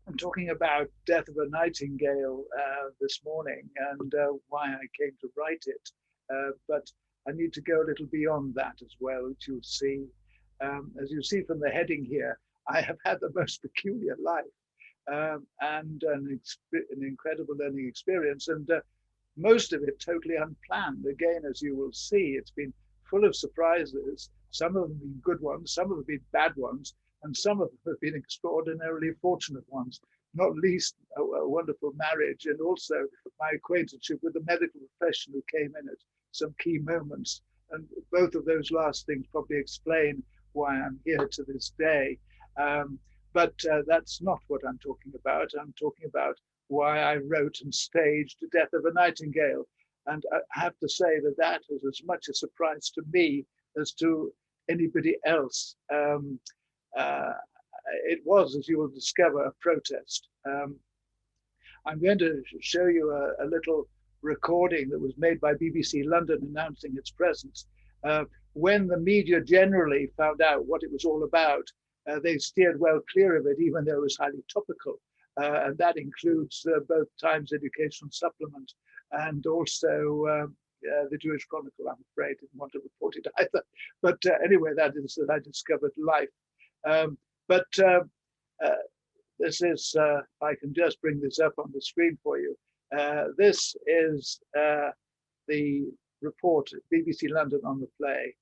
I'm talking about Death of a Nightingale this morning and why I came to write it. But I need to go a little beyond that as well, as you'll see. As you see from the heading here, I have had the most peculiar life and an incredible learning experience, and most of it totally unplanned. Again, as you will see, it's been full of surprises. Some of them have been good ones, some of them have been bad ones, and some of them have been extraordinarily fortunate ones, not least a wonderful marriage and also my acquaintanceship with the medical profession who came in at some key moments. And both of those last things probably explain why I'm here to this day. But that's not what I'm talking about. I'm talking about why I wrote and staged The Death of a Nightingale. And I have to say that that was as much a surprise to me as to anybody else. It was, as you will discover, a protest. I'm going to show you a little recording that was made by BBC London announcing its presence. When the media generally found out what it was all about, they steered well clear of it, even though it was highly topical. And that includes both Times Educational Supplement and also the Jewish Chronicle. I'm afraid didn't want to report it either. But anyway, that is that I discovered life. But this is, I can just bring this up on the screen for you. This is the report at BBC London on the play.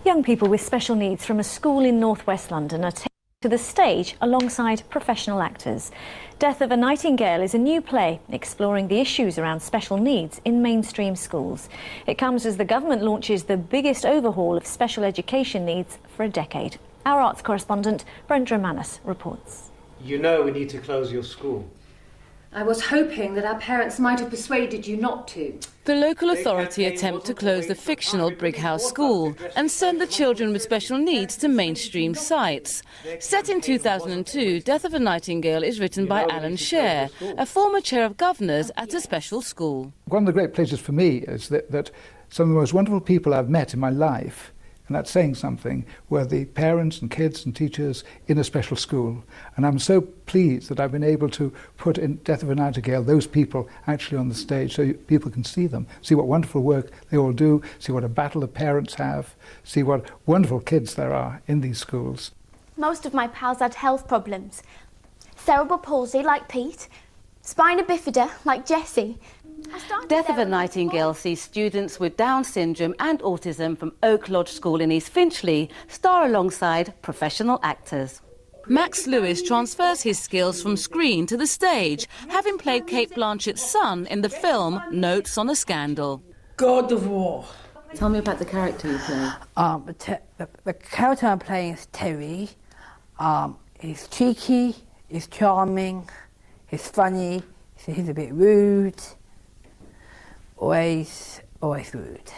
Young people with special needs from a school in northwest London are taken to the stage alongside professional actors. Death of a Nightingale is a new play exploring the issues around special needs in mainstream schools. It comes as the government launches the biggest overhaul of special education needs for a decade. Our arts correspondent, Brenda Romanis, reports. You know we need to close your school. I was hoping that our parents might have persuaded you not to. The local authority attempt to close the fictional Brighouse School and send the children with special needs to mainstream sites. Set in 2002, Death of a Nightingale is written by Alan Scher, a former chair of governors at a special school. One of the great pleasures for me is that some of the most wonderful people I've met in my life, and that's saying something, were the parents and kids and teachers in a special school. And I'm so pleased that I've been able to put in Death of a Nightingale those people actually on the stage so people can see them, see what wonderful work they all do, see what a battle the parents have, see what wonderful kids there are in these schools. Most of my pals had health problems. Cerebral palsy like Pete, spina bifida like Jessie. Death of a Nightingale sees students with Down syndrome and autism from Oak Lodge School in East Finchley star alongside professional actors. Max Lewis transfers his skills from screen to the stage, having played Kate Blanchett's son in the film Notes on a Scandal. God of War. Tell me about the character you play. The character I'm playing is Terry. He's cheeky, he's charming, he's funny, he's a bit rude. Always rude.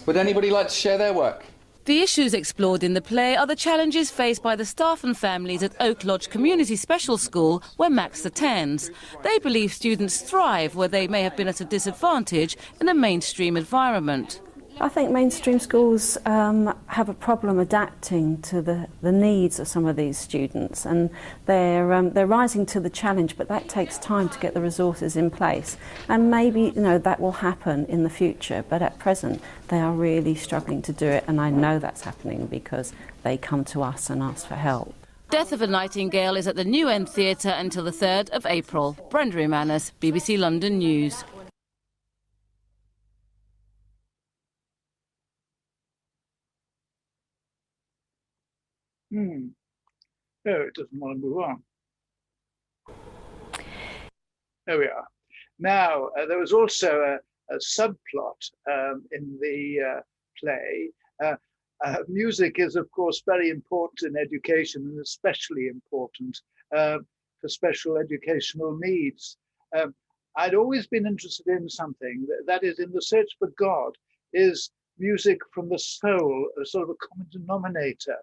Would anybody like to share their work? The issues explored in the play are the challenges faced by the staff and families at Oak Lodge Community Special School, where Max attends. They believe students thrive where they may have been at a disadvantage in a mainstream environment. I think mainstream schools have a problem adapting to the needs of some of these students, and they're rising to the challenge, but that takes time to get the resources in place. And maybe that will happen in the future, but at present they are really struggling to do it, and I know that's happening because they come to us and ask for help. Death of a Nightingale is at the New End Theatre until the 3rd of April. Brenda Romanis, BBC London News. No, it doesn't want to move on. There we are. Now, there was also a subplot in the play. Music is, of course, very important in education, and especially important for special educational needs. I'd always been interested in something that is, in the search for God, is music from the soul, a sort of a common denominator.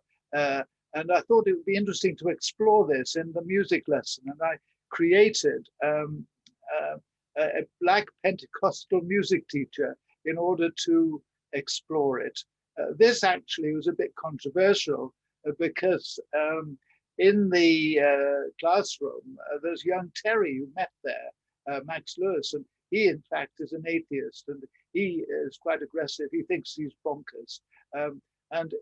And I thought it would be interesting to explore this in the music lesson. And I created a black Pentecostal music teacher in order to explore it. This actually was a bit controversial because in the classroom, there's young Terry who met there, Max Lewis, and he, in fact, is an atheist, and he is quite aggressive. He thinks he's bonkers. And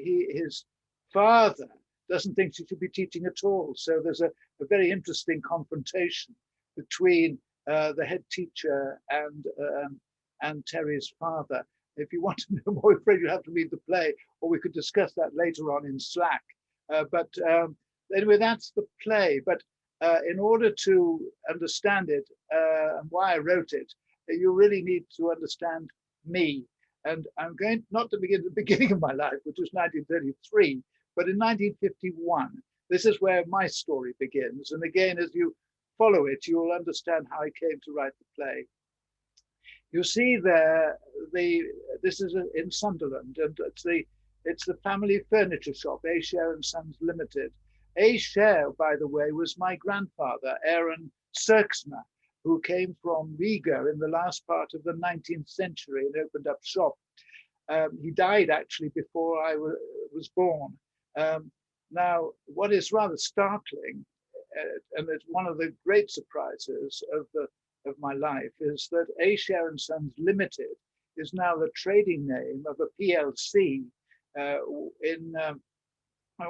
his father doesn't think she should be teaching at all. So there's a very interesting confrontation between the head teacher and Terry's father. If you want to know more, I'm afraid you have to read the play, or we could discuss that later on in Slack. But anyway, that's the play. But in order to understand it and why I wrote it, you really need to understand me. And I'm going not to begin at the beginning of my life, which was 1933, but in 1951. This is where my story begins. And again, as you follow it, you will understand how I came to write the play. You see there, this is in Sunderland, and it's the family furniture shop, A. Share and Sons Limited. A. Share, by the way, was my grandfather, Aaron Serksma, who came from Riga in the last part of the 19th century and opened up shop. He died actually before I was born. Now, what is rather startling, and it's one of the great surprises of my life, is that A. Share and Sons Limited is now the trading name of a PLC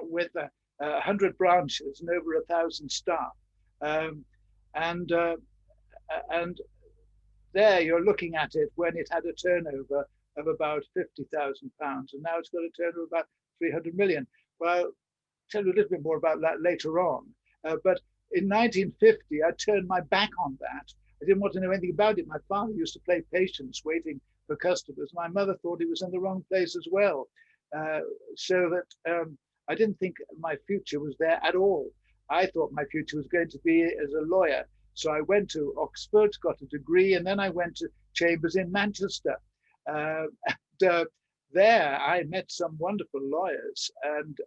with 100 branches and over 1,000 staff. And there you're looking at it when it had a turnover of about £50,000, and now it's got a turnover of about 300 million. Well, I'll tell you a little bit more about that later on. But in 1950, I turned my back on that. I didn't want to know anything about it. My father used to play patience, waiting for customers. My mother thought he was in the wrong place as well. So that I didn't think my future was there at all. I thought my future was going to be as a lawyer. So I went to Oxford, got a degree, and then I went to Chambers in Manchester. There I met some wonderful lawyers, and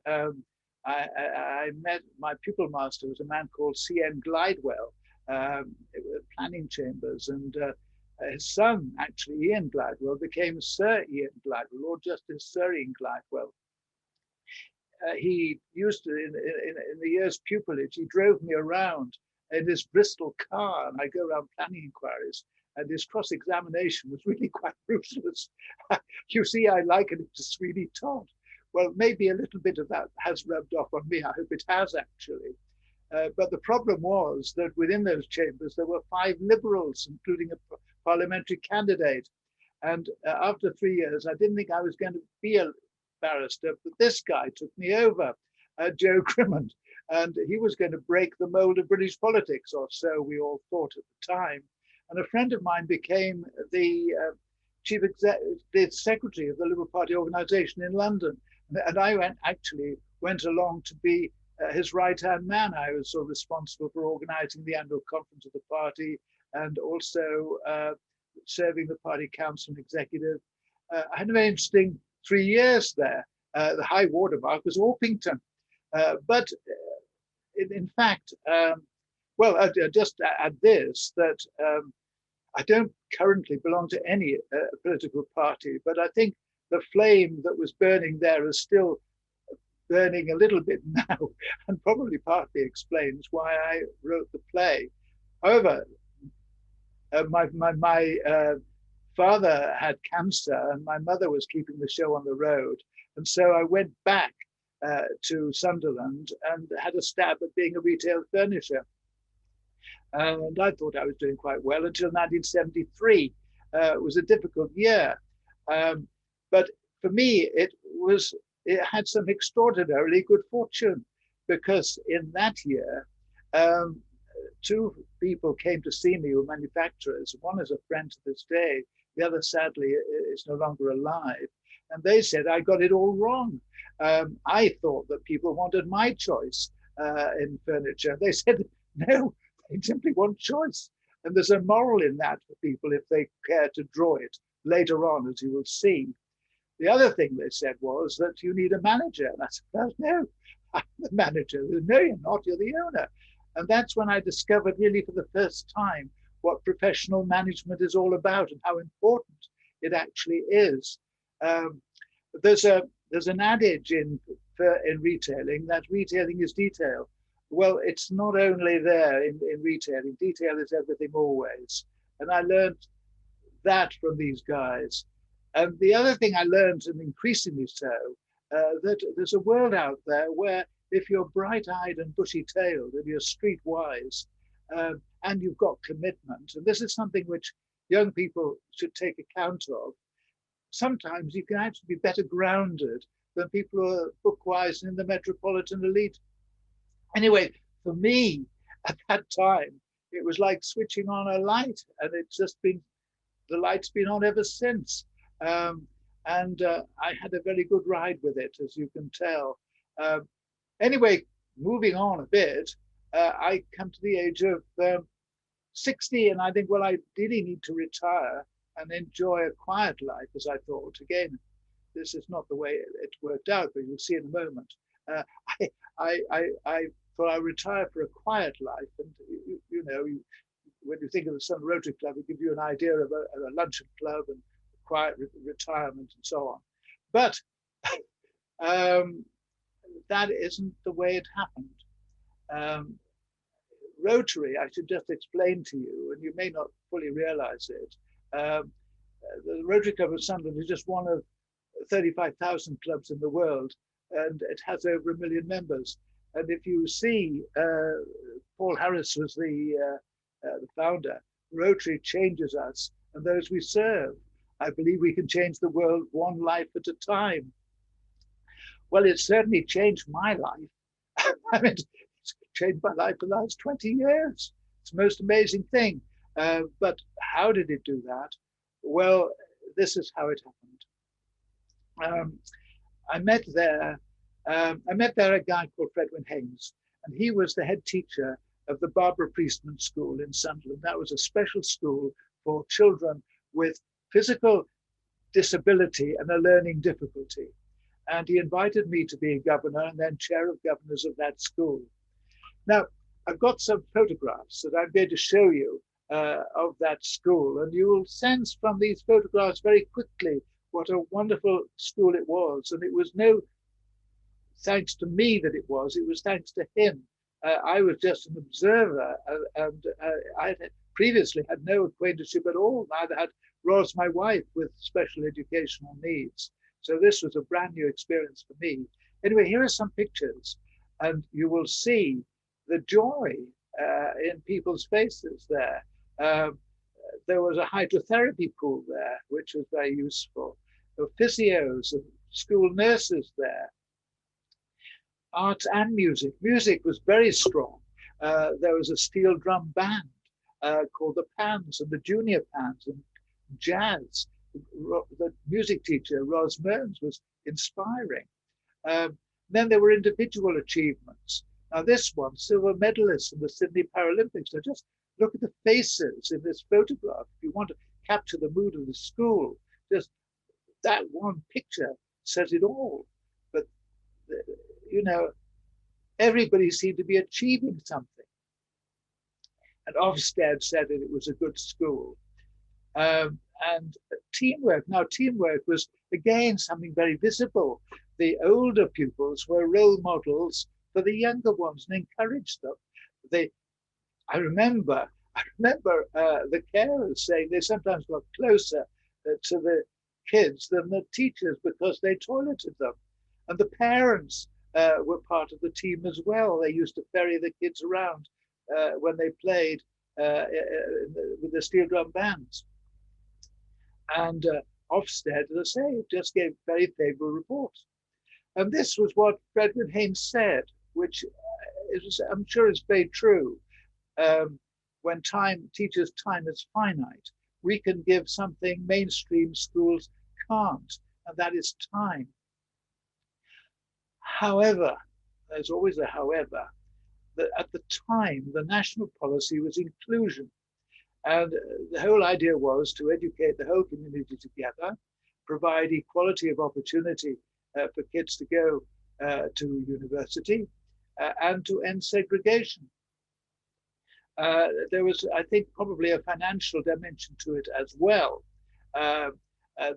I met my pupil master was a man called C.N. Glidewell, planning chambers, and his son, actually, Ian Glidewell, became Sir Ian Glidewell, Lord Justice Sir Ian Glidewell. He used to, in the year's pupillage, he drove me around in his Bristol car, and I go around planning inquiries, and his cross-examination was really quite ruthless. You see, I liken it to Sweeney Todd. Well, maybe a little bit of that has rubbed off on me. I hope it has, actually. But the problem was that within those chambers, there were 5 liberals, including a parliamentary candidate. And after 3 years, I didn't think I was going to be a barrister, but this guy took me over, Joe Crimmond, and he was going to break the mold of British politics, or so we all thought at the time. And a friend of mine became the chief executive secretary of the Liberal Party organization in London. And I went along to be his right-hand man. I was sort of responsible for organizing the annual conference of the party and also serving the party council and executive. I had a very interesting 3 years there. The high watermark was Orpington. But in fact, well, I'll just add this, that I don't currently belong to any political party, but I think the flame that was burning there is still burning a little bit now, and probably partly explains why I wrote the play. However, my father had cancer, and my mother was keeping the show on the road, and so I went back to Sunderland and had a stab at being a retail furnisher. And I thought I was doing quite well until 1973. It was a difficult year. But for me, it had some extraordinarily good fortune, because in that year, 2 people came to see me who were manufacturers. One is a friend to this day. The other, sadly, is no longer alive. And they said I got it all wrong. I thought that people wanted my choice in furniture. They said, no, they simply want choice. And there's a moral in that for people if they care to draw it later on, as you will see. The other thing they said was that you need a manager. And I said, well, no, I'm the manager. No, you're not, you're the owner. And that's when I discovered really for the first time what professional management is all about and how important it actually is. There's an adage in in retailing, that retailing is detail. Well, it's not only there in retailing. Detail is everything always. And I learned that from these guys. And the other thing I learned, and increasingly so, that there's a world out there where if you're bright-eyed and bushy-tailed and you're streetwise and you've got commitment, and this is something which young people should take account of, sometimes you can actually be better grounded than people who are bookwise and in the metropolitan elite. Anyway, for me, at that time, it was like switching on a light, and it's just been, the light's been on ever since. I had a very good ride with it, as you can tell. Anyway, moving on a bit, I come to the age of 60, and I think, well, I really need to retire and enjoy a quiet life, as I thought. Again, this is not the way it worked out, but you'll see in a moment. I thought I retire for a quiet life, and when you think of the Sun Rotary Club, it gives you an idea of a luncheon club and quiet retirement and so on. But that isn't the way it happened. Rotary, I should just explain to you, and you may not fully realize it. The Rotary Club of Sunderland is just one of 35,000 clubs in the world, and it has over 1 million members. And if you see, Paul Harris was the founder. Rotary changes us and those we serve. I believe we can change the world one life at a time. Well, it certainly changed my life. I mean, it's changed my life for the last 20 years. It's the most amazing thing. But how did it do that? Well, this is how it happened. I met there a guy called Fredwin Haynes, and he was the head teacher of the Barbara Priestman School in Sunderland. That was a special school for children with physical disability and a learning difficulty. And he invited me to be a governor and then chair of governors of that school. Now, I've got some photographs that I'm going to show you of that school, and you will sense from these photographs very quickly what a wonderful school it was. And it was no thanks to me that it was thanks to him. I was just an observer, and I had previously had no acquaintanceship at all. Neither had Ros, my wife, with special educational needs. So this was a brand new experience for me. Anyway, here are some pictures, and you will see the joy in people's faces there. There was a hydrotherapy pool there, which was very useful. There were physios and school nurses there. Arts and music. Music was very strong. There was a steel drum band called the Pans and the Junior Pans, and jazz. The music teacher, Ros Mearns, was inspiring. Then there were individual achievements. Now this one, silver medalist in the Sydney Paralympics. Now just look at the faces in this photograph. If you want to capture the mood of the school, just that one picture says it all. But everybody seemed to be achieving something. And Ofsted said that it was a good school. And teamwork. Now, teamwork was, again, something very visible. The older pupils were role models for the younger ones and encouraged them. I remember the carers saying they sometimes got closer to the kids than the teachers because they toileted them. And the parents were part of the team as well. They used to ferry the kids around when they played with the steel drum bands. And Ofsted, as I say, just gave very favorable reports. And this was what Fredwin Haynes said, which I'm sure is very true. When teachers' time is finite, we can give something mainstream schools can't, and that is time. However, there's always a however, that at the time, the national policy was inclusion. And the whole idea was to educate the whole community together, provide equality of opportunity for kids to go to university, and to end segregation. There was, I think, probably a financial dimension to it as well.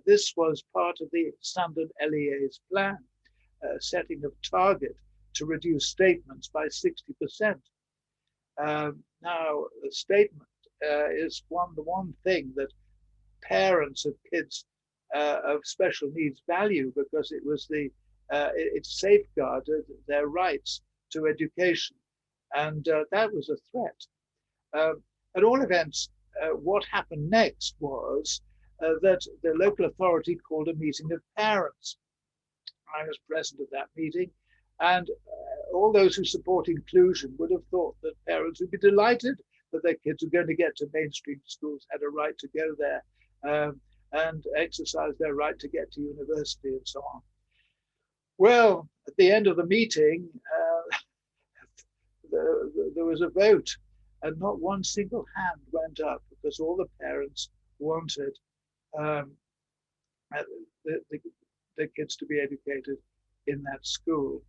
This was part of the Sunderland LEA's plan. setting of target to reduce statements by 60%. Now, a statement is the one thing that parents of kids of special needs value, because it safeguarded their rights to education, and that was a threat. At all events, what happened next was that the local authority called a meeting of parents. I was present at that meeting, and all those who support inclusion would have thought that parents would be delighted that their kids were going to get to mainstream schools, had a right to go there, and exercise their right to get to university and so on. Well, at the end of the meeting, there was a vote, and not one single hand went up, because all the parents wanted the kids to be educated in that school.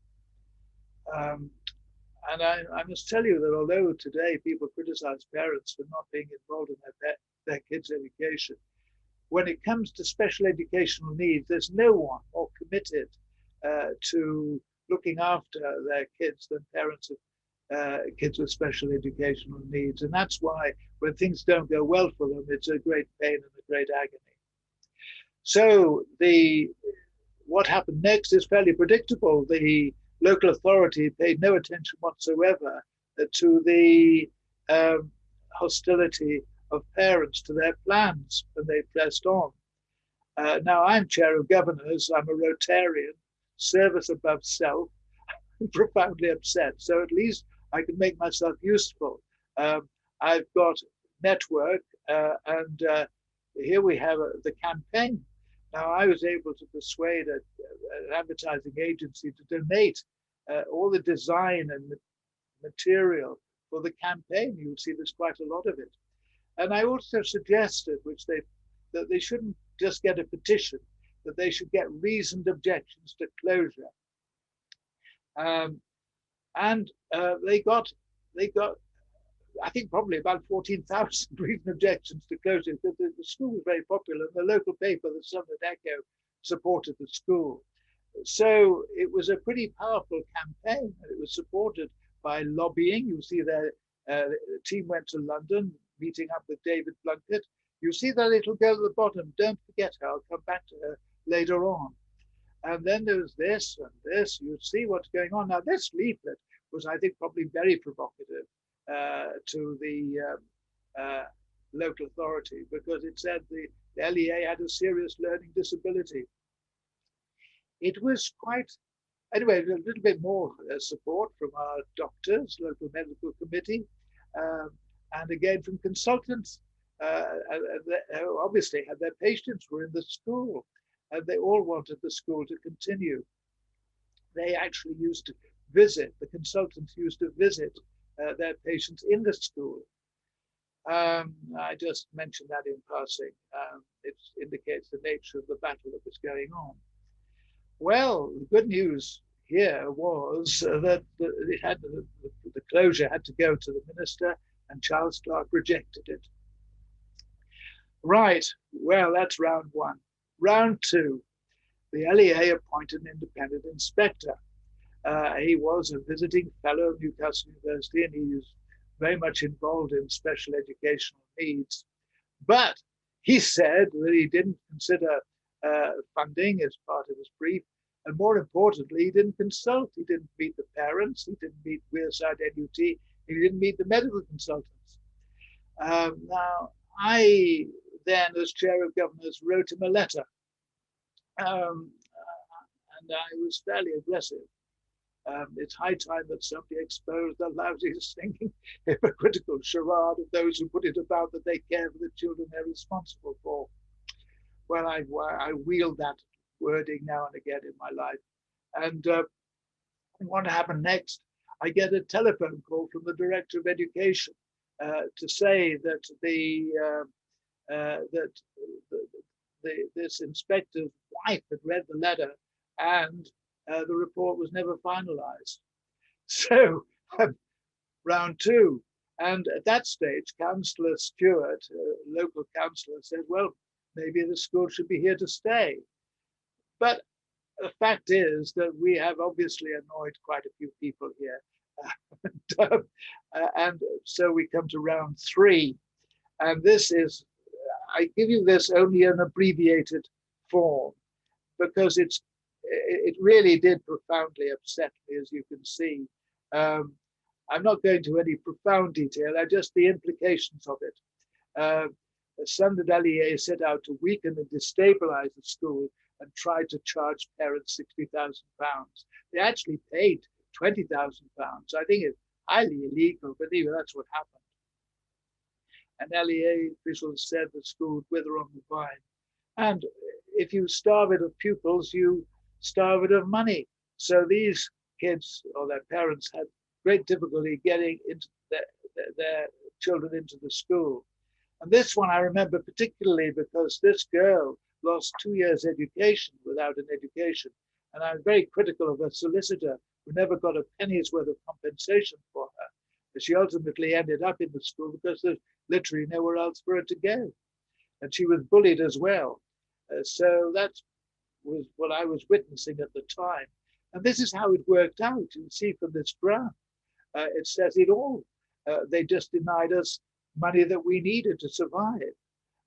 And I must tell you that although today people criticize parents for not being involved in their kids' education, when it comes to special educational needs, there's no one more committed to looking after their kids than parents of kids with special educational needs. And that's why when things don't go well for them, it's a great pain and a great agony. So what happened next is fairly predictable. The local authority paid no attention whatsoever to the hostility of parents to their plans, and they pressed on. Now, I'm chair of governors, I'm a Rotarian, service above self, profoundly upset. So at least I can make myself useful. I've got network, and here we have the campaign. Now, I was able to persuade an advertising agency to donate all the design and material for the campaign. You'll see there's quite a lot of it. And I also suggested, that they shouldn't just get a petition, that they should get reasoned objections to closure. And they got, I think, probably about 14,000 reasoned objections to closure, because the school was very popular, and the local paper, the Southern Echo, supported the school. So it was a pretty powerful campaign. It was supported by lobbying. You see the team went to London, meeting up with David Plunkett. You see that little girl at the bottom. Don't forget her. I'll come back to her later on. And then there was this and this. You see what's going on. Now, this leaflet was, I think, probably very provocative to the local authority, because it said the LEA had a serious learning disability. It was quite, anyway, a little bit more support from our doctors, local medical committee, and again from consultants. Obviously had their patients were in the school, and they all wanted the school to continue. They actually used to visit, the consultants used to visit their patients in the school. I just mentioned that in passing. It indicates the nature of the battle that was going on. Well, the good news here was that the closure had to go to the minister, and Charles Clarke rejected it. Right, well, that's round one. Round two, the LEA appointed an independent inspector. He was a visiting fellow of Newcastle University, and he was very much involved in special educational needs. But he said that he didn't consider funding as part of his brief, and more importantly, he didn't consult. He didn't meet the parents, he didn't meet Wearside NUT, he didn't meet the medical consultants. Now, I then, as chair of governors, wrote him a letter, and I was fairly aggressive. It's high time that somebody exposed the lousy, stinking, hypocritical charade of those who put it about that they care for the children they're responsible for. Well, I wield that wording now and again in my life. And what happened next? I get a telephone call from the Director of Education to say that this inspector's wife had read the letter, and the report was never finalized. So round two. And at that stage, Councillor Stewart, local councillor, said, well, maybe the school should be here to stay. But the fact is that we have obviously annoyed quite a few people here. And so we come to round 3. And this is, I give you this only in abbreviated form because it really did profoundly upset me, as you can see. I'm not going to any profound detail, just the implications of it. The Standard LEA set out to weaken and destabilize the school and tried to charge parents £60,000. They actually paid £20,000. I think it's highly illegal, but even that's what happened. And LEA officials said the school would wither on the vine. And if you starve it of pupils, you starve it of money. So these kids or their parents had great difficulty getting into their children into the school. And this one I remember particularly because this girl lost 2 years' education without an education. And I'm very critical of a solicitor who never got a penny's worth of compensation for her. But she ultimately ended up in the school because there's literally nowhere else for her to go. And she was bullied as well. So that was what I was witnessing at the time. And this is how it worked out. You can see from this graph, it says it all. They just denied us money that we needed to survive.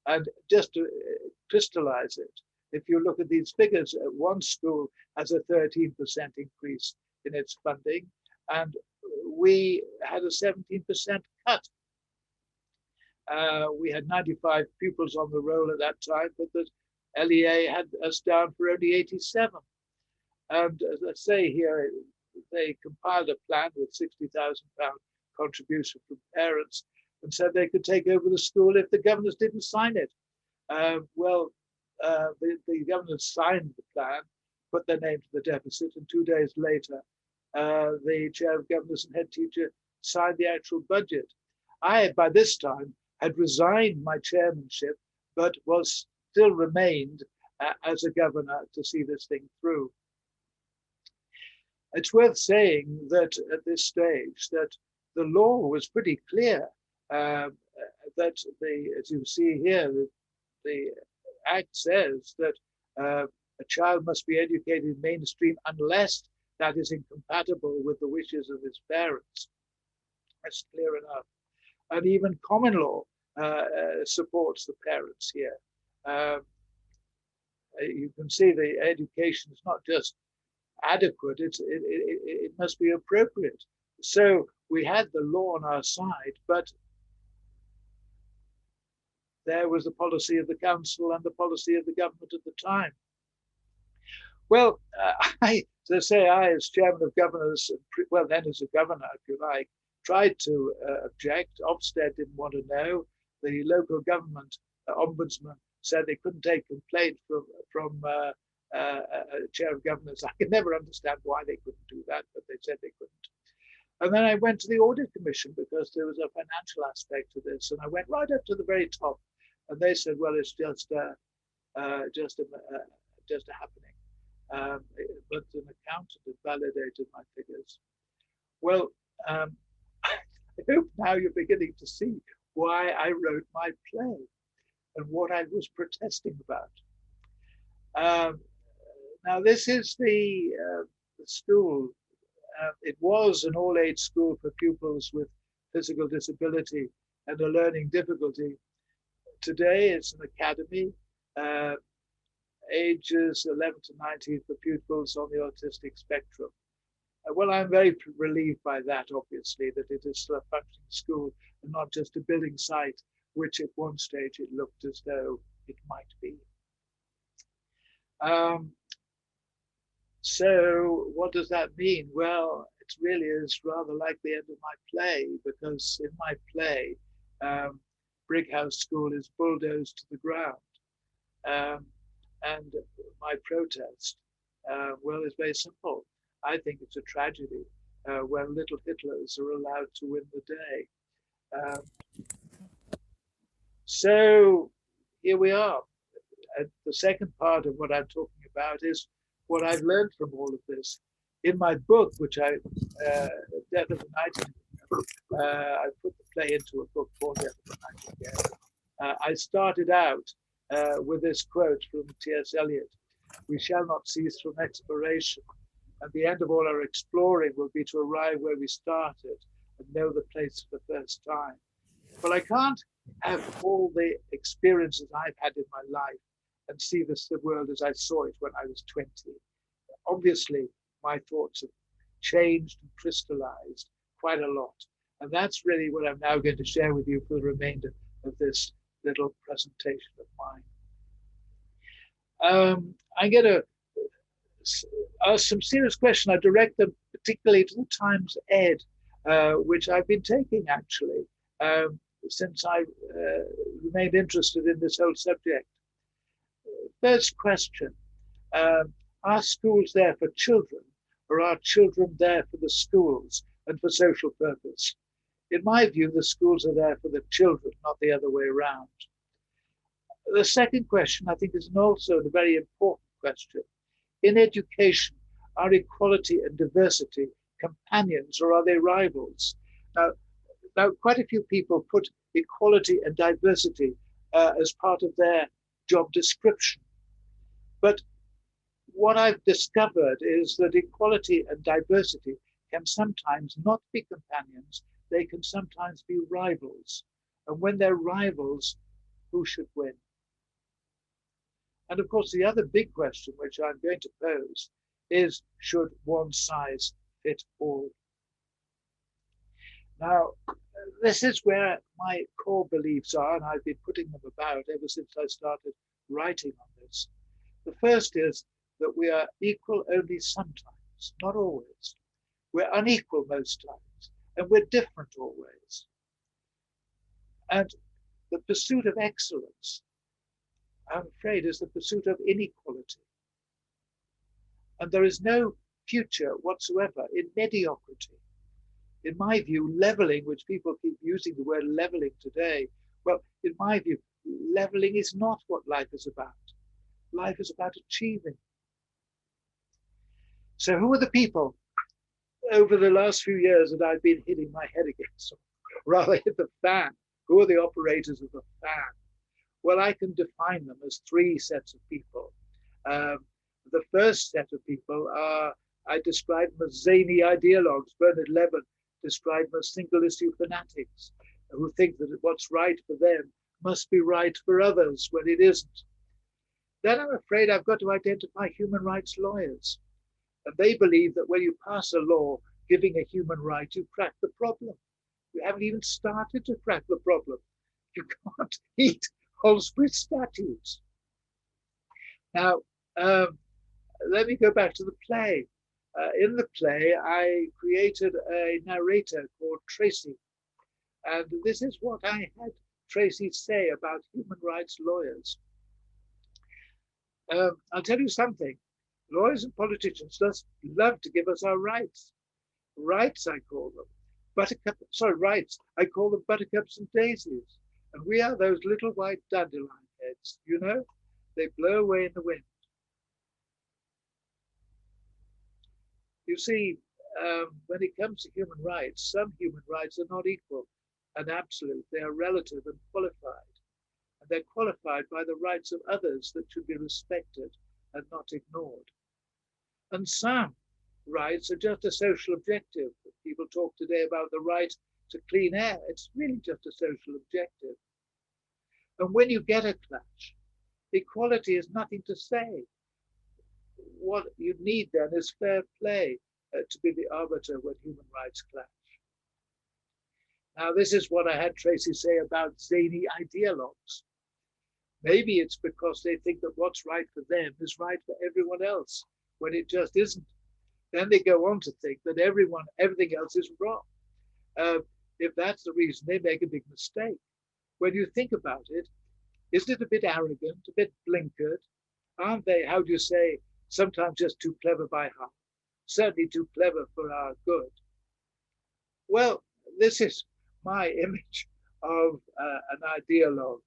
And just to crystallize it, if you look at these figures, one school has a 13% increase in its funding, and we had a 17% cut. We had 95 pupils on the roll at that time, but the LEA had us down for only 87. And as I say here, they compiled a plan with £60,000 contribution from parents and said they could take over the school if the governors didn't sign it. The governors signed the plan, put their name to the deficit, and 2 days later, the chair of governors and head teacher signed the actual budget. I, by this time, had resigned my chairmanship, but still remained as a governor to see this thing through. It's worth saying that at this stage that the law was pretty clear that as you see here, the Act says that a child must be educated mainstream unless that is incompatible with the wishes of his parents. That's clear enough. And even common law supports the parents here. You can see the education is not just adequate, it must be appropriate. So we had the law on our side, but there was the policy of the council and the policy of the government at the time. Well, as I say, I, as chairman of governors, well, then as a governor, if you like, tried to object. Ofsted didn't want to know. The local government ombudsman said they couldn't take complaint from a chair of governors. I could never understand why they couldn't do that, but they said they couldn't. And then I went to the audit commission because there was a financial aspect to this, and I went right up to the very top, and they said, "Well, it's just a happening." But an accountant had validated my figures. Well, I hope now you're beginning to see why I wrote my play and what I was protesting about. Now, this is the school. It was an all-age school for pupils with physical disability and a learning difficulty. Today, it's an academy, ages 11 to 19 for pupils on the autistic spectrum. Well, I'm very relieved by that, obviously, that it is still a functioning school and not just a building site, which at one stage it looked as though it might be. So what does that mean? Well, it really is rather like the end of my play, because in my play, Brighouse School is bulldozed to the ground. And my protest, well, is very simple. I think it's a tragedy when little Hitlers are allowed to win the day. So here we are. The second part of what I'm talking about is what I've learned from all of this. In my book, which Death of the Nightingale, I put the play into a book called Death of the Nightingale. I started out with this quote from T.S. Eliot. We shall not cease from exploration, and the end of all our exploring will be to arrive where we started and know the place for the first time. But I can't have all the experiences I've had in my life and see the world as I saw it when I was 20. Obviously, my thoughts have changed and crystallized quite a lot. And that's really what I'm now going to share with you for the remainder of this little presentation of mine. I'm going to ask some serious questions. I direct them particularly to the Times Ed, which I've been taking actually since I remained interested in this whole subject. First question, are schools there for children, or are children there for the schools and for social purpose? In my view, the schools are there for the children, not the other way around. The second question, I think, is also a very important question. In education, are equality and diversity companions, or are they rivals? Now, quite a few people put equality and diversity as part of their job description. But what I've discovered is that equality and diversity can sometimes not be companions. They can sometimes be rivals. And when they're rivals, who should win? And of course, the other big question which I'm going to pose is, should one size fit all? Now, this is where my core beliefs are, and I've been putting them about ever since I started writing on this. The first is that we are equal only sometimes, not always. We're unequal most times, and we're different always. And the pursuit of excellence, I'm afraid, is the pursuit of inequality. And there is no future whatsoever in mediocrity. In my view, leveling, which people keep using the word leveling today, well, in my view, leveling is not what life is about. Life is about achieving. So who are the people over the last few years that I've been hitting my head against, or rather hit the fan? Who are the operators of the fan? Well, I can define them as three sets of people. The first set of people are, I describe them as zany ideologues. Bernard Levin described them as single issue fanatics who think that what's right for them must be right for others when it isn't. Then I'm afraid I've got to identify human rights lawyers. And they believe that when you pass a law giving a human right, you crack the problem. You haven't even started to crack the problem. You can't eat Holsbridge statutes. Now, let me go back to the play. In the play, I created a narrator called Tracy. And this is what I had Tracy say about human rights lawyers. I'll tell you something. Lawyers and politicians just love to give us our rights. Rights, I call them. Rights. I call them buttercups and daisies. And we are those little white dandelion heads, you know? They blow away in the wind. You see, when it comes to human rights, some human rights are not equal and absolute. They are relative and qualified. And they're qualified by the rights of others that should be respected and not ignored. And some rights are just a social objective. People talk today about the right to clean air. It's really just a social objective. And when you get a clash, equality is nothing to say. What you need then is fair play to be the arbiter when human rights clash. Now, this is what I had Tracy say about zany ideologues. Maybe it's because they think that what's right for them is right for everyone else, when it just isn't. Then they go on to think that everything else is wrong. If that's the reason, they make a big mistake. When you think about it, isn't it a bit arrogant, a bit blinkered? Aren't they, how do you say, sometimes just too clever by half? Certainly too clever for our good. Well, this is my image of an ideologue.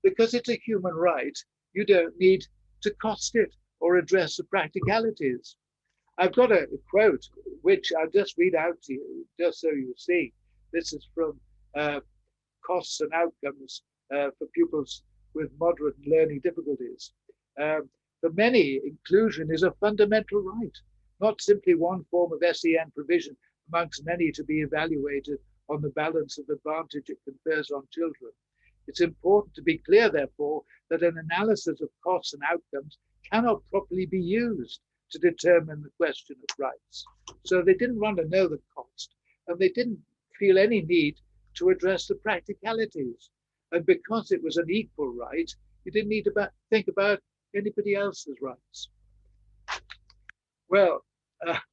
Because it's a human right, you don't need to cost it or address the practicalities. I've got a quote, which I'll just read out to you, just so you see. This is from Costs and Outcomes for Pupils with Moderate Learning Difficulties. For many, inclusion is a fundamental right, not simply one form of SEN provision amongst many to be evaluated on the balance of advantage it confers on children. It's important to be clear, therefore, that an analysis of costs and outcomes cannot properly be used to determine the question of rights. So they didn't want to know the cost, and they didn't feel any need to address the practicalities. And because it was an equal right, you didn't need to think about anybody else's rights. Well,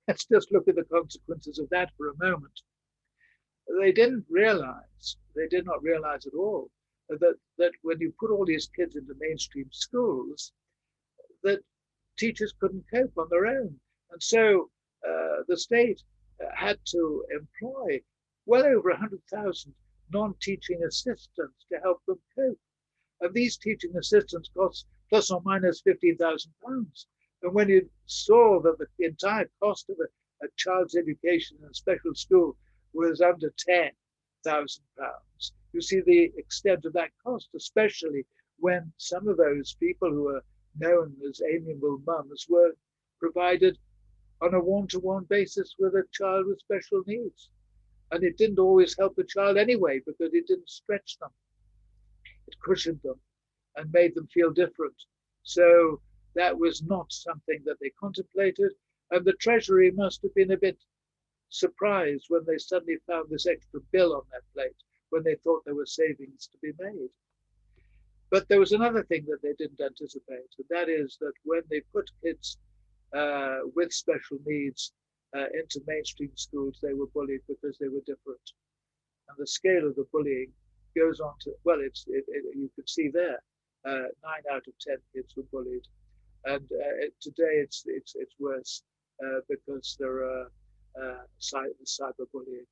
let's just look at the consequences of that for a moment. They did not realize at all, that when you put all these kids into mainstream schools, that teachers couldn't cope on their own. And so the state had to employ well over 100,000 non-teaching assistants to help them cope. And these teaching assistants cost plus or minus £15,000. And when you saw that the entire cost of a child's education in a special school was under £10,000, you see the extent of that cost, especially when some of those people who are known as amiable mums were provided on a one-to-one basis with a child with special needs. And it didn't always help the child anyway, because it didn't stretch them. It cushioned them and made them feel different. So that was not something that they contemplated. And the Treasury must have been a bit surprised when they suddenly found this extra bill on their plate, when they thought there were savings to be made. But there was another thing that they didn't anticipate, and that is that when they put kids with special needs into mainstream schools, they were bullied because they were different. And the scale of the bullying goes on to, well, you could see there, 9 out of 10 kids were bullied. And today it's worse because there are cyberbullying.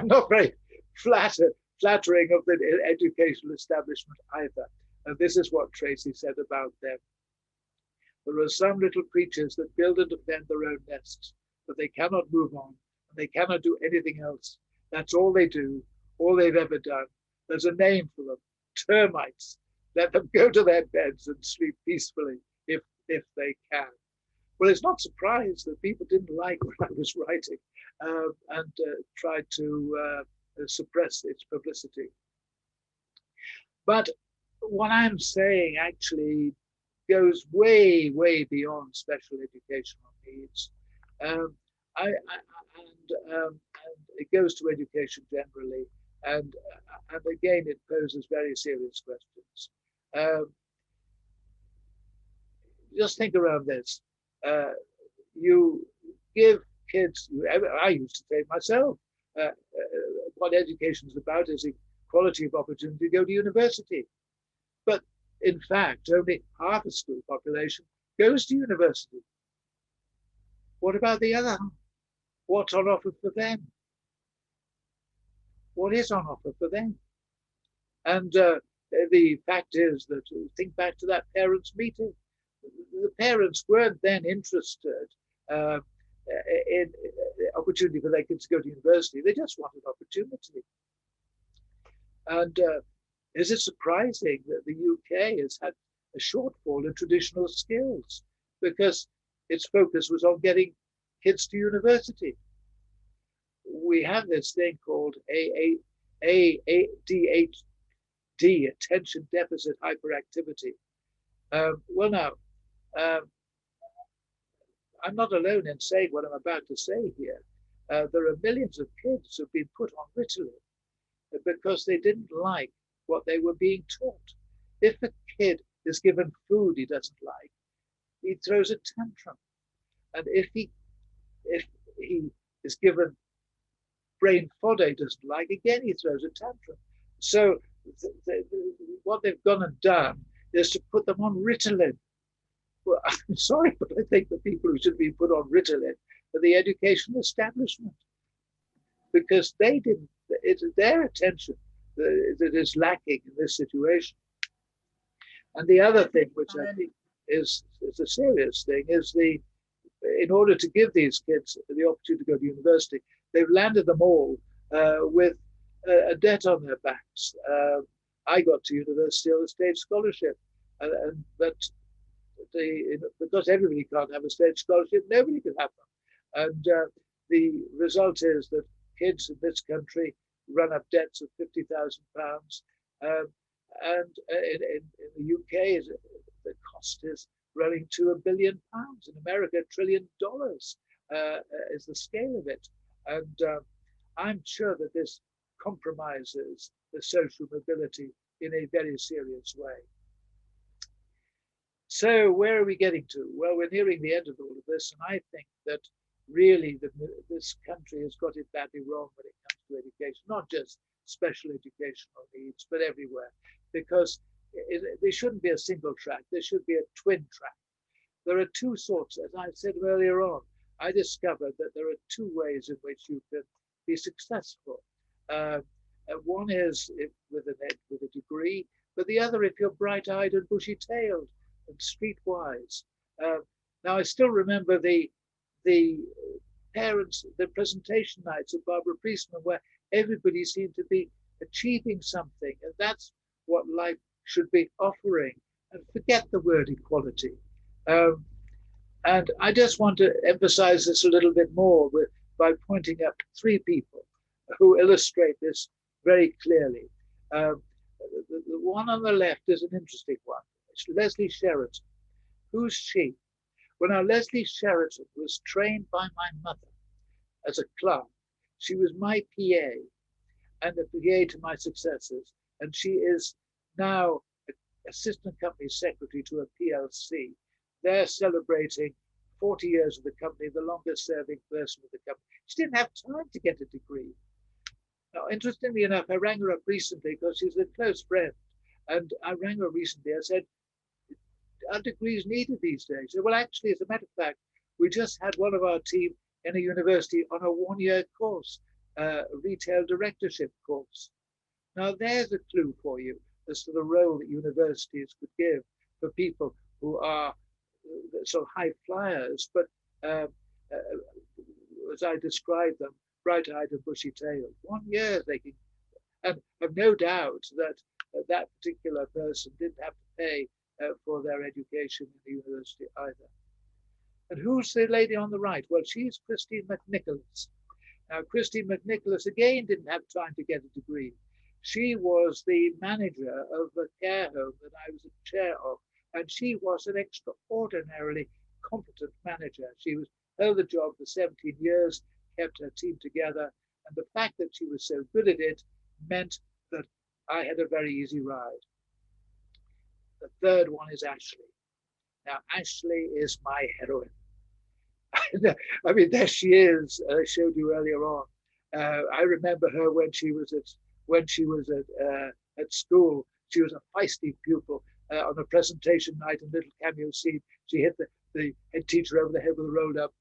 Not very flattering of the educational establishment either. And this is what Tracy said about them. There are some little creatures that build and defend their own nests, but they cannot move on, and they cannot do anything else. That's all they do, all they've ever done. There's a name for them, termites. Let them go to their beds and sleep peacefully if they can. Well, it's not surprised that people didn't like what I was writing and tried to suppress its publicity. But what I'm saying actually goes way, way beyond special educational needs. And it goes to education generally. And again, it poses very serious questions. Just think around this. You give kids, I used to say myself, what education is about is equality of opportunity to go to university. But in fact, only half a school population goes to university. What about the other half? What's on offer for them? What is on offer for them? And the fact is that, think back to that parents' meeting. The parents weren't then interested in opportunity for their kids to go to university. They just wanted opportunity. And is it surprising that the UK has had a shortfall in traditional skills because its focus was on getting kids to university? We have this thing called ADHD, attention deficit hyperactivity. Well, now, I'm not alone in saying what I'm about to say here. There are millions of kids who've been put on Ritalin because they didn't like what they were being taught. If a kid is given food he doesn't like, he throws a tantrum. And if he is given brain fodder he doesn't like, again he throws a tantrum. So what they've gone and done is to put them on Ritalin. Well, I'm sorry, but I think the people who should be put on Ritalin are the education establishment, because they didn't. It's their attention that is lacking in this situation. And the other thing, which I think is a serious thing, is in order to give these kids the opportunity to go to university, they've landed them all with a debt on their backs. I got to university on a state scholarship. but because everybody can't have a state scholarship, nobody can have them. And the result is that kids in this country run up debts of £50,000. And in the UK, the cost is running to £1 billion. In America, $1 trillion is the scale of it. And I'm sure that this compromises the social mobility in a very serious way. So where are we getting to? Well, we're nearing the end of all of this, and I think that really this country has got it badly wrong when it comes to education, not just special educational needs, but everywhere, because there shouldn't be a single track, there should be a twin track. There are two sorts, as I said earlier on, I discovered that there are two ways in which you can be successful. One is with a degree, but the other if you're bright-eyed and bushy-tailed and streetwise. Now I still remember the presentation nights of Barbara Priestman, where everybody seemed to be achieving something, and that's what life should be offering. And forget the word equality. And I just want to emphasize this a little bit more by pointing up three people who illustrate this very clearly. The one on the left is an interesting one. It's Leslie Sheraton. Who's she? Well, now, Leslie Sheraton was trained by my mother as a clerk. She was my PA and the PA to my successors, and she is now assistant company secretary to a PLC. They're celebrating 40 years of the company, the longest serving person of the company. She didn't have time to get a degree. Now, interestingly enough, I rang her up recently because she's a close friend. And I rang her recently. I said, are degrees needed these days? She said, well, actually, as a matter of fact, we just had one of our team in a university on a one-year course, a retail directorship course. Now, there's a clue for you as to the role that universities could give for people who are sort of high flyers, but as I described them, bright-eyed and bushy-tailed. 1 year they can, and I've no doubt that that particular person didn't have to pay for their education in the university either. And who's the lady on the right? Well, she's Christine McNicholas. Now, Christine McNicholas, again, didn't have time to get a degree. She was the manager of a care home that I was the chair of, and she was an extraordinarily competent manager. She held the job for 17 years, kept her team together, and the fact that she was so good at it meant that I had a very easy ride. The third one is Ashley. Now, Ashley is my heroine. I mean, there she is. I showed you earlier on. I remember her when she was at school. She was a feisty pupil. On a presentation night in Little Cameo Scene, she hit the head teacher over the head with a rolled-up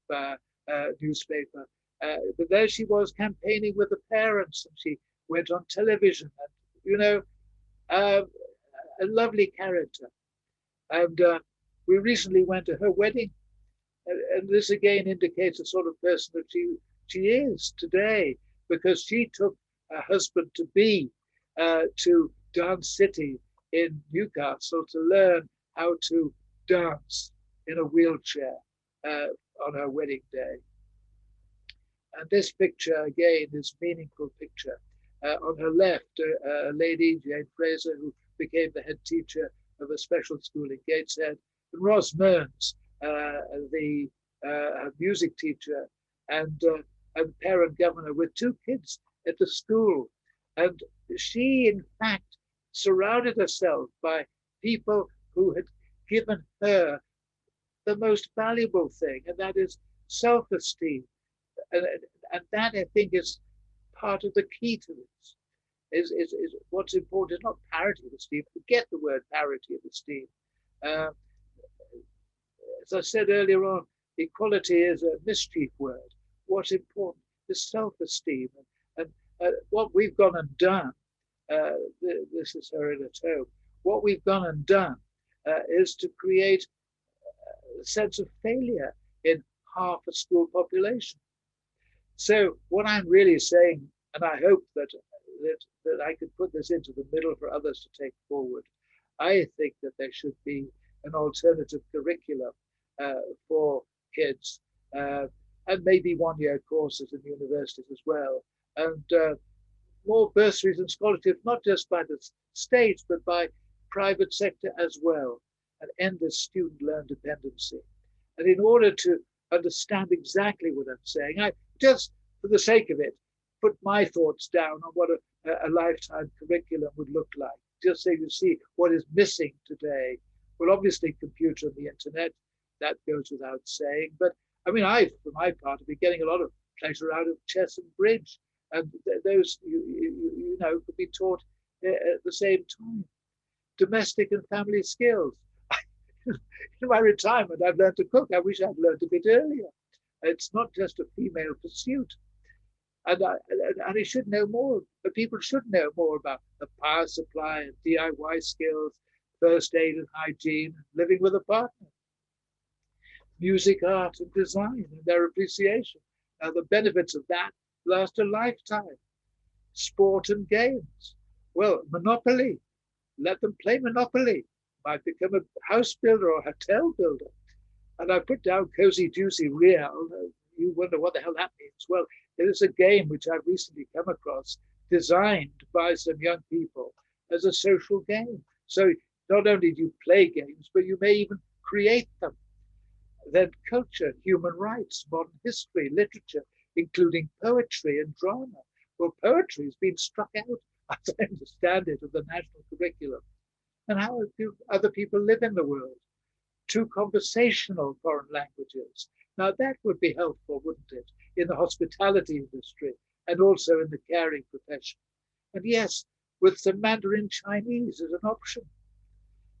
newspaper. But there she was campaigning with the parents, and she went on television. And, you know, a lovely character. And we recently went to her wedding. And this again indicates the sort of person that she is today, because she took her husband-to-be to Dance City in Newcastle to learn how to dance in a wheelchair on her wedding day. And this picture, again, is a meaningful picture. On her left, a lady, Jane Fraser, who became the head teacher of a special school in Gateshead, and Ros Mearns, the music teacher and parent governor, with two kids at the school. And she, in fact, surrounded herself by people who had given her the most valuable thing, and that is self-esteem. And that, I think, is part of the key to this. Is what's important is not parity of esteem. Forget the word parity of esteem. As I said earlier on, equality is a mischief word. What's important is self-esteem. And what we've gone and done, this is her in a home, what we've gone and done is to create a sense of failure in half a school population. So what I'm really saying, and I hope that I could put this into the middle for others to take forward, I think that there should be an alternative curriculum for kids, and maybe one-year courses in universities as well, and more bursaries and scholarships, not just by the state, but by private sector as well, and end this student loan dependency. And in order to understand exactly what I'm saying, I just, for the sake of it, put my thoughts down on what a lifetime curriculum would look like, just so you see what is missing today. Well, obviously, computer and the internet, that goes without saying. But I mean, for my part, have been getting a lot of pleasure out of chess and bridge, and those you know could be taught at the same time. Domestic and family skills. In my retirement, I've learned to cook. I wish I'd learned a bit earlier. It's not just a female pursuit. And I should know more. But people should know more about the power supply and DIY skills, first aid and hygiene, living with a partner, music, art, and design, and their appreciation. Now, the benefits of that last a lifetime. Sport and games. Well, Monopoly. Let them play Monopoly. Might become a house builder or a hotel builder. And I put down Cozy Juicy Real. You wonder what the hell that means. Well, it is a game which I've recently come across, designed by some young people as a social game. So not only do you play games, but you may even create them. Then culture, human rights, modern history, literature, including poetry and drama. Well, poetry has been struck out, as I understand it, of the national curriculum. And how do other people live in the world? 2 conversational foreign languages. Now that would be helpful, wouldn't it, in the hospitality industry and also in the caring profession. And yes, with some Mandarin Chinese as an option.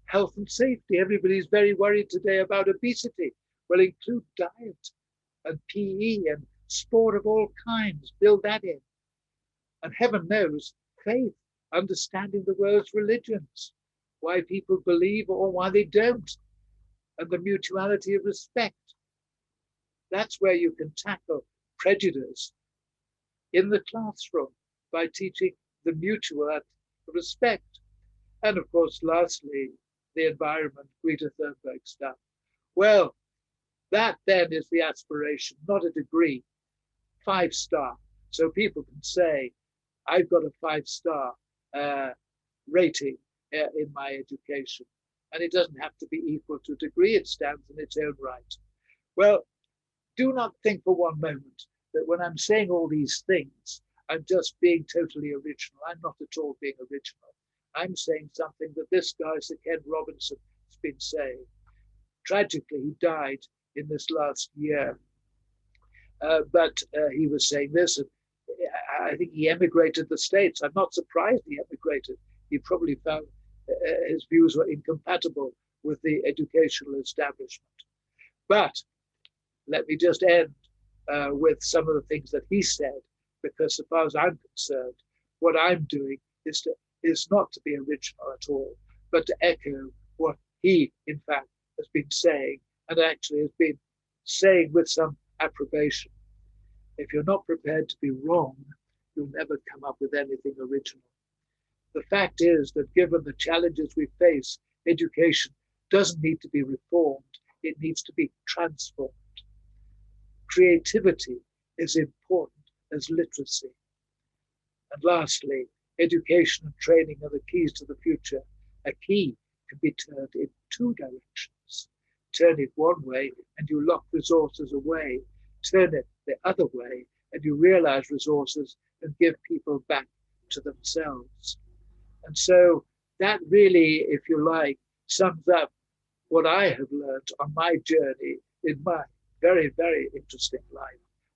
Health and safety. Everybody's very worried today about obesity. Well, include diet and PE and sport of all kinds. Build that in. And heaven knows, faith, understanding the world's religions, why people believe or why they don't, and the mutuality of respect. That's where you can tackle prejudice in the classroom by teaching the mutual respect. And of course, lastly, the environment, Greta Thunberg stuff. Well, that then is the aspiration, not a degree, 5-star. So people can say, I've got a 5-star rating in my education. And it doesn't have to be equal to a degree, it stands in its own right. Well, do not think for one moment that when I'm saying all these things, I'm just being totally original. I'm not at all being original. I'm saying something that this guy, Sir Ken Robinson, has been saying. Tragically, he died in this last year. But he was saying this, and I think he emigrated the States. I'm not surprised he emigrated. He probably found his views were incompatible with the educational establishment. But let me just end with some of the things that he said, because as far as I'm concerned, what I'm doing is not to be original at all, but to echo what he, in fact, has been saying, and actually has been saying with some approbation. If you're not prepared to be wrong, you'll never come up with anything original. The fact is that given the challenges we face, education doesn't need to be reformed, it needs to be transformed. Creativity is important as literacy. And lastly, education and training are the keys to the future. A key can be turned in 2 directions. Turn it one way and you lock resources away. Turn it the other way and you realize resources and give people back to themselves. And so that really, if you like, sums up what I have learned on my journey in my very, very interesting life.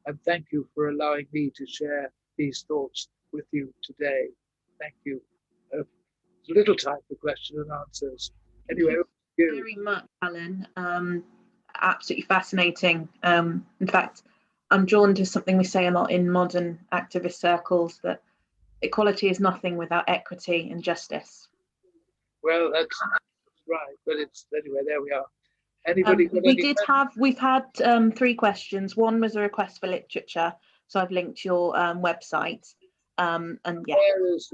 And thank you for allowing me to share these thoughts with you today. Thank you. There's little time for questions and answers. Anyway, thank you very much, Alan. Absolutely fascinating. In fact, I'm drawn to something we say a lot in modern activist circles, that equality is nothing without equity and justice. Well, that's right, but it's anyway. There we are. Anybody? We've had 3 questions. One was a request for literature, so I've linked your website. And yeah, there is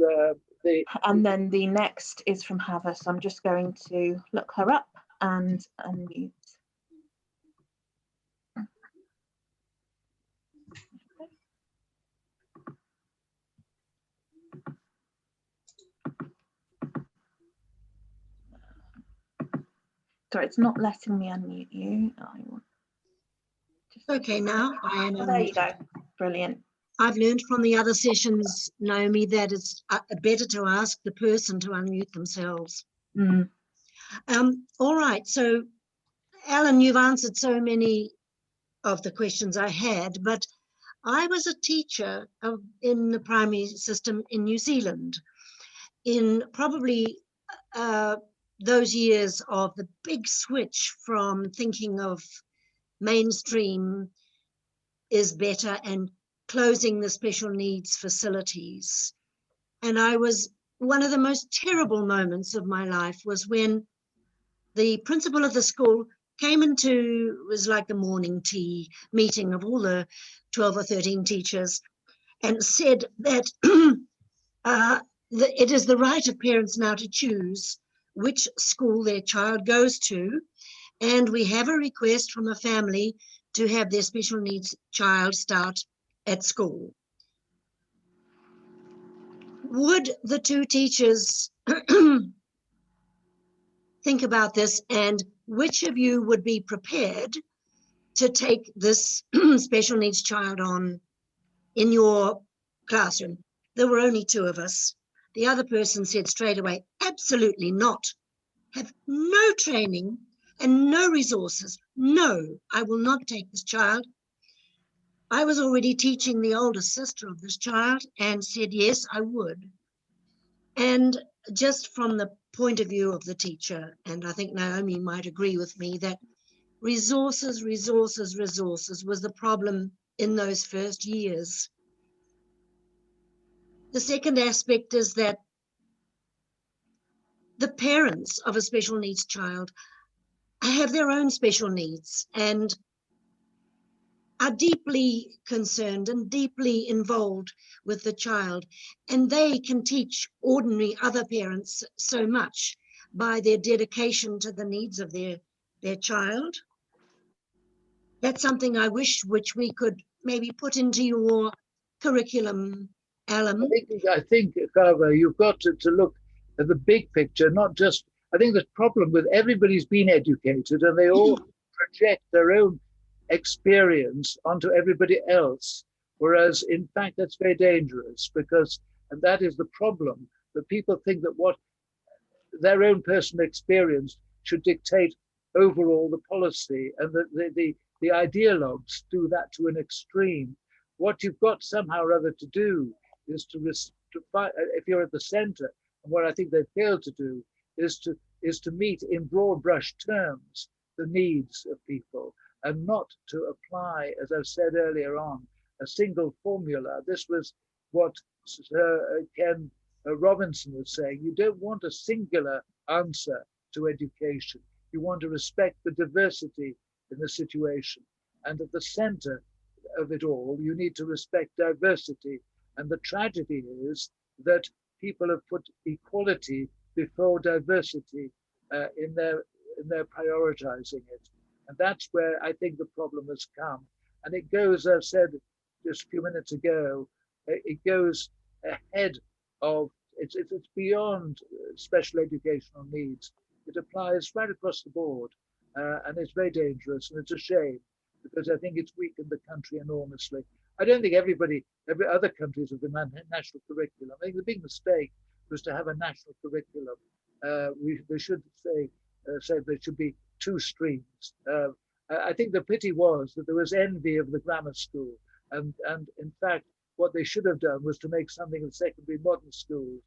And then the next is from Hava, so I'm just going to look her up and unmute. Sorry, it's not letting me unmute you. Okay, now I am. There you go. Brilliant. I've learned from the other sessions, Naomi, that it's better to ask the person to unmute themselves. Mm. All right, so Alan, you've answered so many of the questions I had, but I was a teacher in the primary system in New Zealand in probably those years of the big switch from thinking of mainstream is better and closing the special needs facilities. And one of the most terrible moments of my life was when the principal of the school came into, it was like the morning tea meeting of all the 12 or 13 teachers, and said that it is the right of parents now to choose which school their child goes to. And we have a request from a family to have their special needs child start at school. Would the two teachers think about this, and which of you would be prepared to take this special needs child on in your classroom? There were only two of us. The other person said straight away, absolutely not. Have no training and no resources. No, I will not take this child. I was already teaching the older sister of this child and said, yes, I would. And just from the point of view of the teacher, and I think Naomi might agree with me, that resources was the problem in those first years. The second aspect is that the parents of a special needs child have their own special needs and are deeply concerned and deeply involved with the child. And they can teach ordinary other parents so much by their dedication to the needs of their child. That's something I wish which we could maybe put into your curriculum, Alan. I think, Carver, you've got to look at the big picture, not just, I think the problem with everybody's been educated and they all project their own experience onto everybody else, whereas in fact that's very dangerous, because, and that is the problem, that people think that what their own personal experience should dictate overall the policy, and that the ideologues do that to an extreme. What you've got somehow or other to do is to fight, if you're at the center, and what I think they fail to do is to meet in broad brush terms the needs of people, and not to apply, as I said earlier on, a single formula. This was what Ken Robinson was saying. You don't want a singular answer to education. You want to respect the diversity in the situation. And at the center of it all, you need to respect diversity. And the tragedy is that people have put equality before diversity in their prioritizing it. And that's where I think the problem has come. And it goes, as I said just a few minutes ago, it goes ahead of, it's beyond special educational needs. It applies right across the board. And it's very dangerous, and it's a shame, because I think it's weakened the country enormously. I don't think every other countries have the national curriculum. I think the big mistake was to have a national curriculum. They should say there should be two streams. I think the pity was that there was envy of the grammar school, and in fact, what they should have done was to make something of secondary modern schools,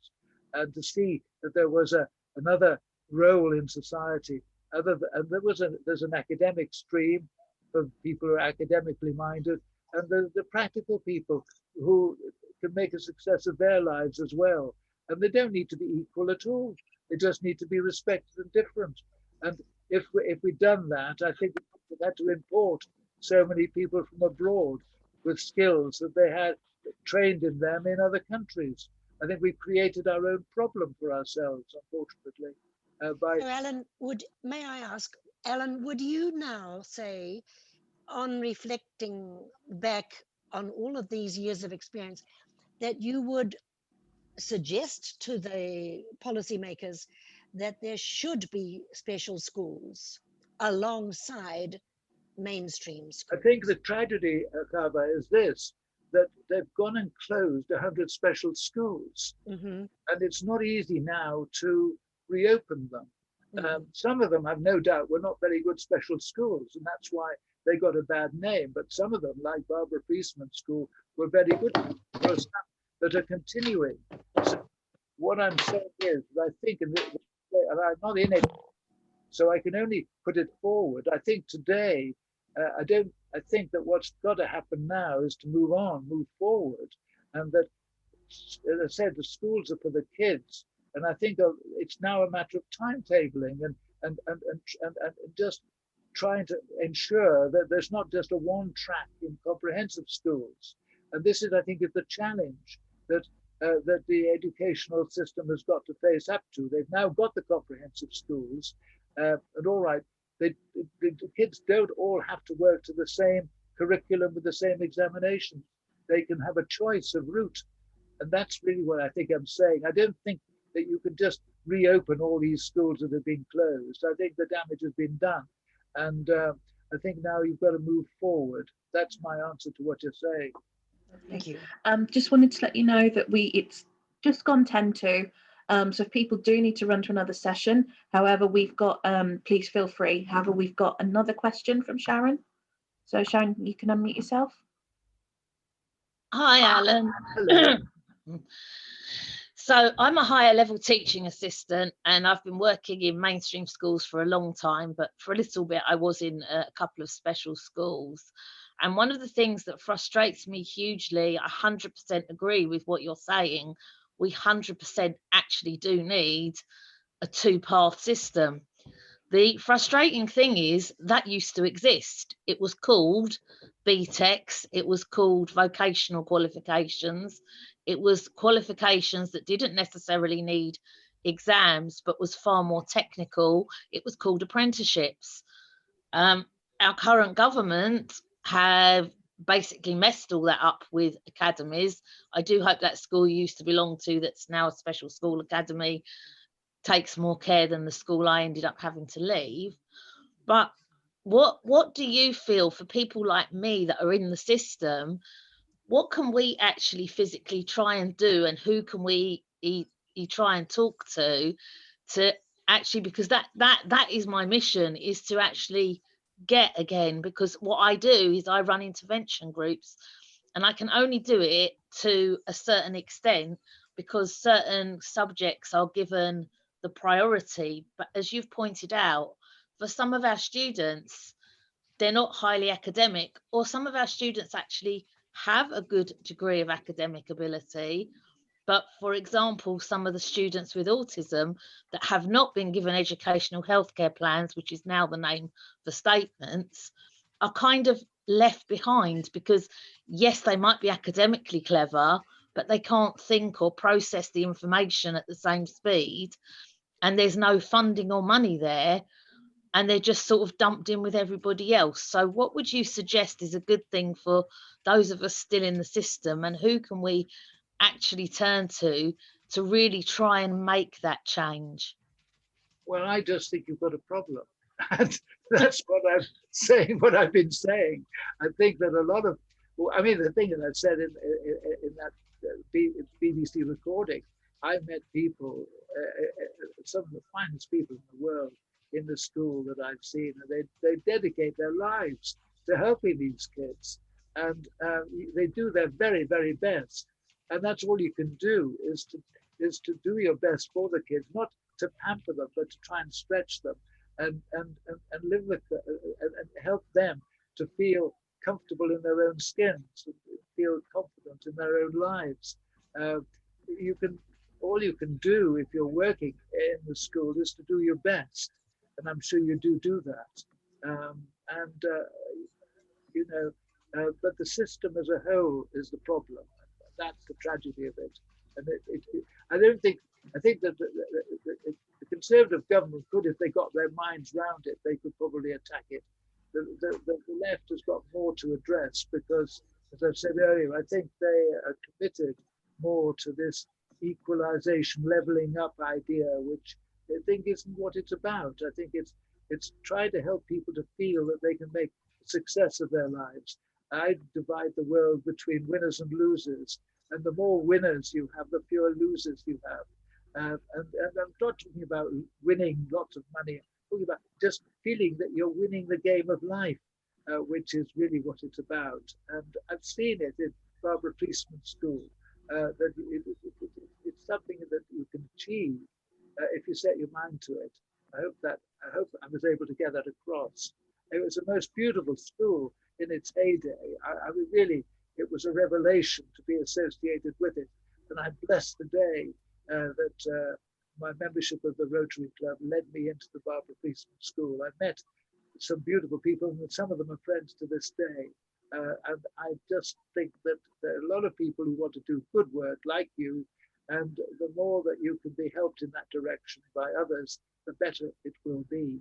and to see that there was another role in society. And there's an academic stream of people who are academically minded, and the practical people who can make a success of their lives as well. And they don't need to be equal at all. They just need to be respected and different. And if we'd done that, I think we had to import so many people from abroad with skills that they had trained in them in other countries. I think we've created our own problem for ourselves, unfortunately. So Alan, may I ask, Alan, would you now say, on reflecting back on all of these years of experience, that you would suggest to the policymakers that there should be special schools alongside mainstream schools? I think the tragedy, Kaba, is this, that they've gone and closed 100 special schools. Mm-hmm. And it's not easy now to reopen them. Some of them, I've no doubt, were not very good special schools, and that's why they got a bad name. But some of them, like Barbara Priestman's school, were very good. There are some that are continuing. So what I'm saying is, I think, and I'm not in it, so I can only put it forward. I think today, I think that what's got to happen now is to move on, move forward, and that, as I said, the schools are for the kids, and I think it's now a matter of timetabling and just trying to ensure that there's not just a one track in comprehensive schools. And this is, I think, is the challenge that that the educational system has got to face up to. They've now got the comprehensive schools, and all right, the kids don't all have to work to the same curriculum with the same examinations. They can have a choice of route. And that's really what I think I'm saying. I don't think that you can just reopen all these schools that have been closed. I think the damage has been done. And I think now you've got to move forward. That's my answer to what you're saying. Thank you. Just wanted to let you know that it's just gone 10 to. So if people do need to run to another session, however, we've got, please feel free. However, we've got another question from Sharon. So Sharon, you can unmute yourself. Hi, Alan. Hello. So I'm a higher level teaching assistant and I've been working in mainstream schools for a long time, but for a little bit I was in a couple of special schools. And one of the things that frustrates me hugely, I 100% agree with what you're saying. We 100% actually do need a two-path system. The frustrating thing is that used to exist. It was called BTECs, it was called vocational qualifications, it was qualifications that didn't necessarily need exams but was far more technical. It was called apprenticeships. Our current government have basically messed all that up with academies. I do hope that school you used to belong to, that's now a special school academy, takes more care than the school I ended up having to leave. But what do you feel for people like me that are in the system? What can we actually physically try and do, and who can we try and talk to actually, because that is my mission, is to actually get again, because what I do is I run intervention groups and I can only do it to a certain extent because certain subjects are given the priority. But as you've pointed out, for some of our students, they're not highly academic, or some of our students actually have a good degree of academic ability. But for example, some of the students with autism that have not been given educational healthcare plans, which is now the name for statements, are kind of left behind because, yes, they might be academically clever, but they can't think or process the information at the same speed. And there's no funding or money there. And they're just sort of dumped in with everybody else. So what would you suggest is a good thing for those of us still in the system, and who can we actually turn to really try and make that change? Well, I just think you've got a problem. And that's what I'm saying, what I've been saying. I think that a lot of, I mean, the thing that I said in that BBC recording, I met people, some of the finest people in the world in the school that I've seen, and they dedicate their lives to helping these kids. And they do their very, very best. And that's all you can do, is to do your best for the kids, not to pamper them, but to try and stretch them and live with them, and help them to feel comfortable in their own skins, and feel confident in their own lives. All you can do if you're working in the school is to do your best, and I'm sure you do that. You know, but the system as a whole is the problem. That's the tragedy of it. And I think that the Conservative government could, if they got their minds round it, they could probably attack it. The left has got more to address because, as I've said earlier, I think they are committed more to this equalization, leveling up idea, which I think isn't what it's about. I think it's trying to help people to feel that they can make a success of their lives. I divide the world between winners and losers, and the more winners you have, the fewer losers you have. And I'm not talking about winning lots of money. I'm talking about just feeling that you're winning the game of life, which is really what it's about. And I've seen it in Barbara Priestman's school, that it's something that you can achieve if you set your mind to it. I hope I was able to get that across. It was the most beautiful school in its heyday. I mean, really, it was a revelation to be associated with it. And I'm blessed today that my membership of the Rotary Club led me into the Barbara Priestman School. I met some beautiful people, and some of them are friends to this day. And I just think that there are a lot of people who want to do good work like you, and the more that you can be helped in that direction by others, the better it will be.